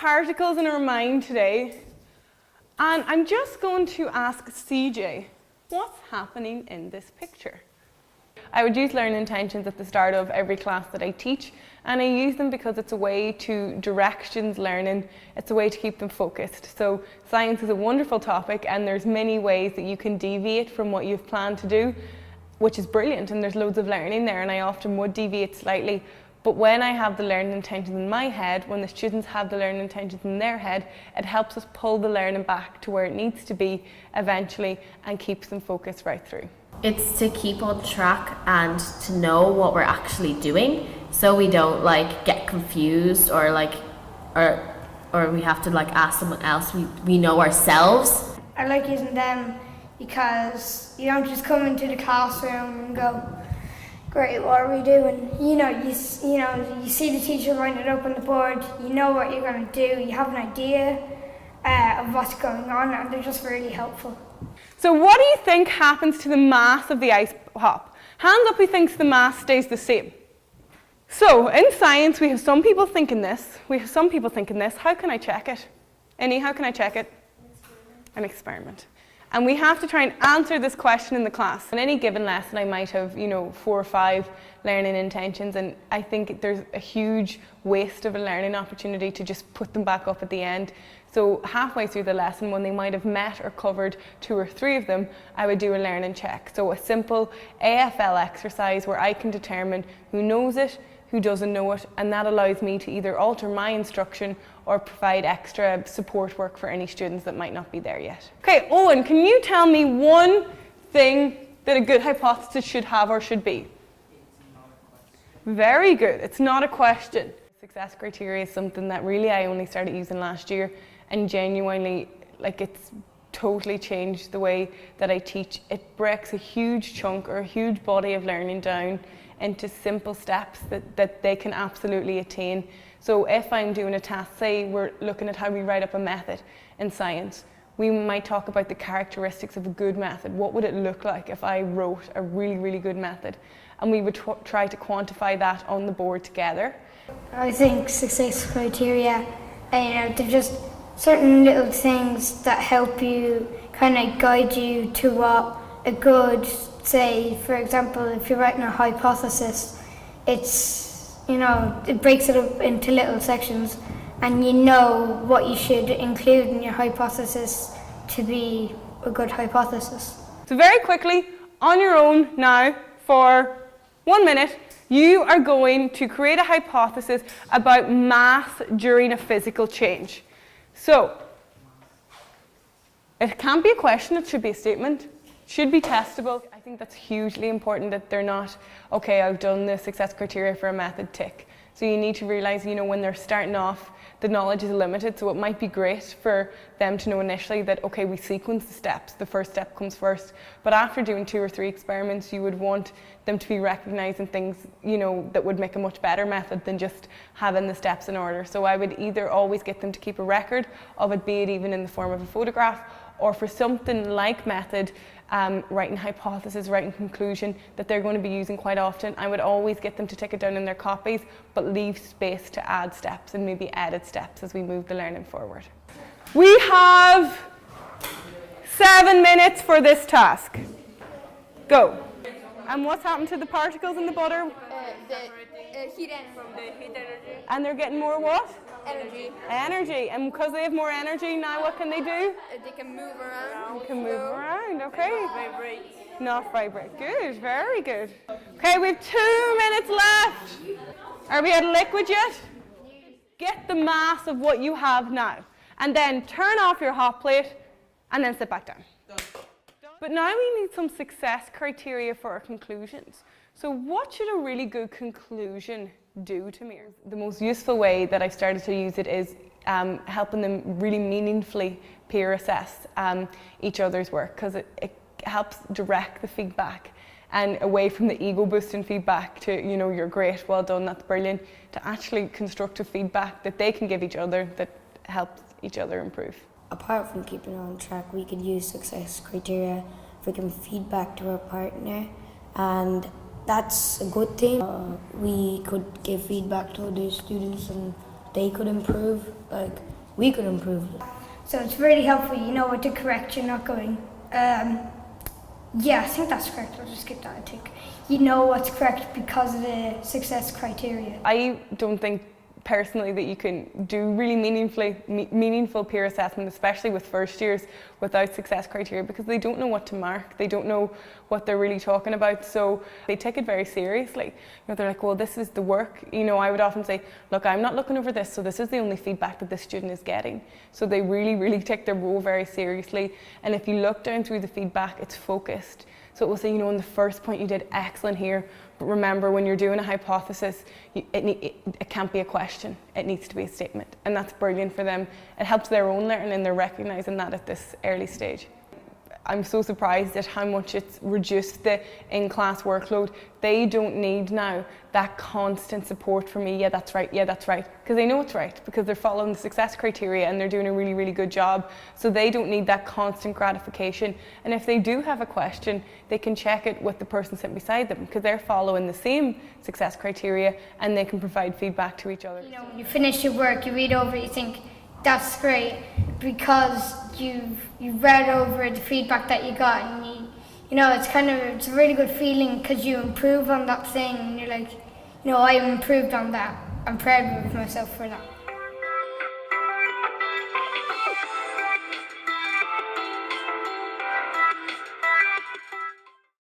particles in our mind today, and I'm just going to ask CJ, what's happening in this picture? I would use learning intentions at the start of every class that I teach, and I use them because it's a way to direct students' learning, it's a way to keep them focused. So science is a wonderful topic, and there's many ways that you can deviate from what you've planned to do, which is brilliant, and there's loads of learning there, and I often would deviate slightly. But when I have the learning intentions in my head, when the students have the learning intentions in their head, it helps us pull the learning back to where it needs to be eventually and keeps them focused right through. It's to keep on track and to know what we're actually doing, so we don't get confused or we have to ask someone else. We know ourselves. I like using them because you don't just come into the classroom and go, great, what are we doing? You see the teacher writing it up on the board, you know what you're going to do, you have an idea of what's going on, and they're just really helpful. So what do you think happens to the mass of the ice hop? Hands up who thinks the mass stays the same. So in science we have some people thinking this, how can I check it? How can I check it? An experiment. And we have to try and answer this question in the class. In any given lesson I might have 4 or 5 learning intentions, and I think there's a huge waste of a learning opportunity to just put them back up at the end. So halfway through the lesson, when they might have met or covered 2 or 3 of them, I would do a learning check. So a simple AFL exercise where I can determine who knows it, who doesn't know it, and that allows me to either alter my instruction or provide extra support work for any students that might not be there yet. Okay, Owen, can you tell me one thing that a good hypothesis should have or should be? Very good, it's not a question. Success criteria is something that really I only started using last year, and genuinely, it's totally changed the way that I teach. It breaks a huge chunk or a huge body of learning down into simple steps that they can absolutely attain. So if I'm doing a task, say we're looking at how we write up a method in science, we might talk about the characteristics of a good method. What would it look like if I wrote a really, really good method? And we would try to quantify that on the board together. I think success criteria, they're just certain little things that help you, kind of guide you to what a good, say, for example, if you're writing a hypothesis, it breaks it up into little sections, and you know what you should include in your hypothesis to be a good hypothesis. So very quickly, on your own now, for 1 minute, you are going to create a hypothesis about mass during a physical change. So, it can't be a question, it should be a statement. Should be testable. I think that's hugely important, that they're not, okay, I've done the success criteria for a method, tick. So you need to realise, when they're starting off, the knowledge is limited, so it might be great for them to know initially that, okay, we sequence the steps, the first step comes first, but after doing 2 or 3 experiments, you would want them to be recognising things, that would make a much better method than just having the steps in order. So I would either always get them to keep a record of it, be it even in the form of a photograph, or for something like method, writing hypothesis, writing conclusion that they're going to be using quite often, I would always get them to take it down in their copies, but leave space to add steps and maybe edit steps as we move the learning forward. We have 7 minutes for this task. Go. And what's happened to the particles in the butter? Heat energy. And they're getting more what? Energy. Energy. And because they have more energy, now what can they do? They can move around. They can move around, okay. Not vibrate. Not vibrate. Good, very good. Okay, we have 2 minutes left. Are we at liquid yet? Get the mass of what you have now. And then turn off your hot plate and then sit back down. But now we need some success criteria for our conclusions. So what should a really good conclusion do to me? The most useful way that I've started to use it is helping them really meaningfully peer assess each other's work, because it helps direct the feedback and away from the ego boosting feedback to, you're great, well done, that's brilliant, to actually constructive feedback that they can give each other that helps each other improve. Apart from keeping on track, we could use success criteria for giving feedback to our partner, and that's a good thing. We could give feedback to the students and they could improve, like we could improve. So it's really helpful, you know what to correct, you're not going, yeah, I think that's correct, I'll just skip that, I think. You know what's correct because of the success criteria. I don't think personally that you can do really meaningful peer assessment, especially with first years, without success criteria, because they don't know what to mark, they don't know what they're really talking about, so they take it very seriously. You know, they're like, well, this is the work. You know, I would often say, look, I'm not looking over this, so this is the only feedback that this student is getting. So they really take their role very seriously, and if you look down through the feedback, it's focused. So it will say, you know, in the first point you did excellent here, but remember when you're doing a hypothesis, it can't be a question, it needs to be a statement. And that's brilliant for them. It helps their own learning and they're recognising that at this early stage. I'm so surprised at how much it's reduced the in-class workload. They don't need now that constant support from me, yeah that's right, because they know it's right, because they're following the success criteria and they're doing a really good job. So they don't need that constant gratification. And if they do have a question, they can check it with the person sitting beside them, because they're following the same success criteria and they can provide feedback to each other. You know, when you finish your work, you read over it, you think, that's great, because you've read over the feedback that you got, and you know, it's a really good feeling because you improve on that thing and you're like, you know, I improved on that. I'm proud of myself for that.